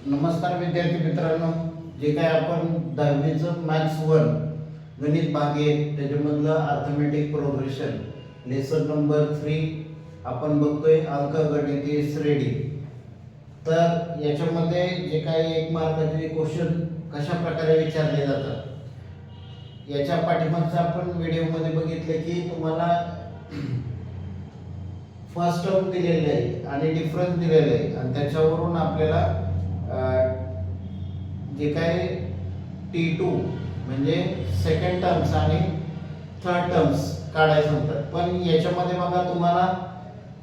नमस्कार विद्यार्थी मित्रांनो, जे काय आपण 10वीचं मॅथ्स 1 गणित भाग 1 त्याच्यामधलं अर्थमॅटिक प्रोग्रेशन लेसन नंबर 3 आपण बघतोय, अंकगणितीय श्रेणी। तर याच्यामध्ये जे काही 1 मार्काचे क्वेश्चन कशा प्रकारे विचारले जातात याच्या पाठीमागचा आपण व्हिडिओमध्ये बघितले की तुम्हाला फर्स्ट टर्म दिलेले आहे आणि डिफरन्स दिलेले आहे आणि त्याच्यावरून आपल्याला जे काय T2 म्हणजे सेकंड टर्म्स आणि थर्ड टर्म्स काढायचे होतात। पण याच्यामध्ये बघा तुम्हाला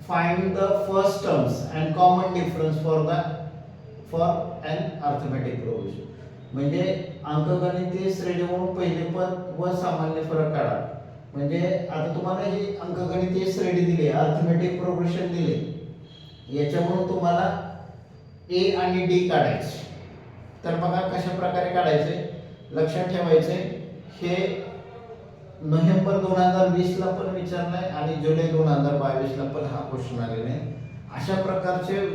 find the first terms and common difference for an arithmetic progression, म्हणजे अंकगणितीय श्रेणीवरून पहिले पद व सामान्य फरक काढा। म्हणजे आता तुम्हाला ही अंकगणितीय श्रेणी दिली, अर्थमॅटिक प्रोग्रेशन दिले, याच्यावरून तुम्हाला ए आणि डी काढायचे। तर बघा कशा प्रकारे काढायचे, लक्षात ठेवायचे। हे नोव्हेंबर 2020 ला पण विचारलाय आणि जुलै 2022 ला पण हा क्वेश्चन आलेला आहे। अशा प्रकारचे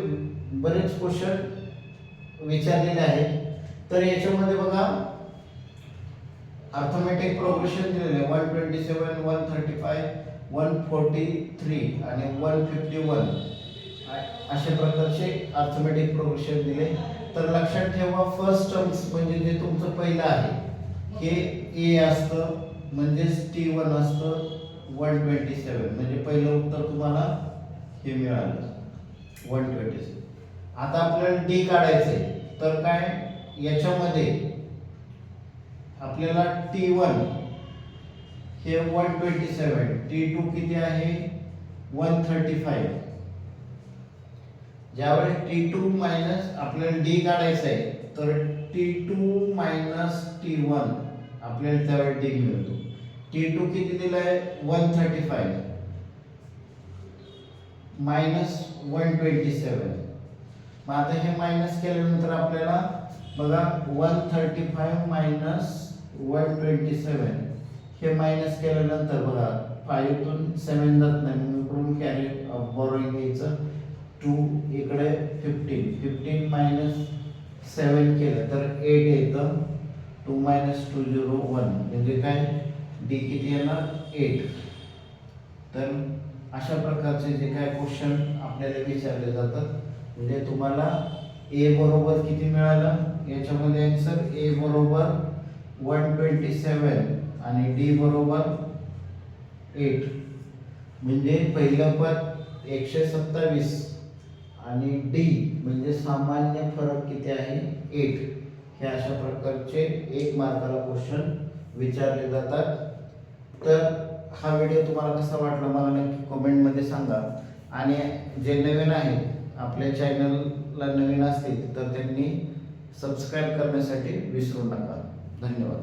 बरेच क्वेश्चन विचारलेले आहेत। तर याच्यामध्ये बघा अर्थमॅटिक प्रोग्रेशन दिलेले 127, 135, 143 आणि 151 अशा प्रकारचे अर्थमॅटिक प्रोग्रेशन दिले। तर लक्षात ठेवा, फर्स्ट टर्म्स म्हणजे जे तुमचं पहिलं आहे हे ए असतं, म्हणजे T1 असतं 127, म्हणजे पहिलं उत्तर तुम्हाला हे मिळालं 127। आता आपल्याला डी काढायचे, तर काय याच्यामध्ये आपल्याला T1 हे 127, T2 किती आहे 135। ज्यावेळेस T2 मायनस आपल्याला डी काढायचं आहे, तर T2 मायनस T1 आपल्याला त्यावेळेस डी मिळतो। T2 किती दिलाय 135 मायनस 127। मग आता हे मायनस केल्यानंतर आपल्याला बघा 135 मायनस 127 हे मायनस केल्यानंतर बघा 5 तून 7 जात नाही, म्हणून इकडून कॅरी बॉरोइंग घ्यायचं 2, इकडे 15 मायनस 7 केलं तर 8 येतं, 2 मायनस 2 0 1, म्हणजे काय डी किती येणार 8। तर अशा प्रकारचे जे काय क्वेश्चन आपल्याला विचारले जातात, म्हणजे तुम्हाला ए बरोबर किती मिळालं याच्यामध्ये आन्सर, ए बरोबर 127 आणि डी बरोबर 8, म्हणजे पहिलं पद 127 आणि डी म्हणजे सामान्य फरक किती आहे 8। हे अशा प्रकारचे 1 मार्काला क्वेश्चन विचारले जातात। तर हा व्हिडिओ तुम्हाला कसा वाटला मला नक्की कमेंट मध्ये सांगा, आणि जे नवीन आहेत आपल्या चॅनलला नवीन असतील तर त्यांनी सबस्क्राइब करण्यासाठी विसरू नका। धन्यवाद।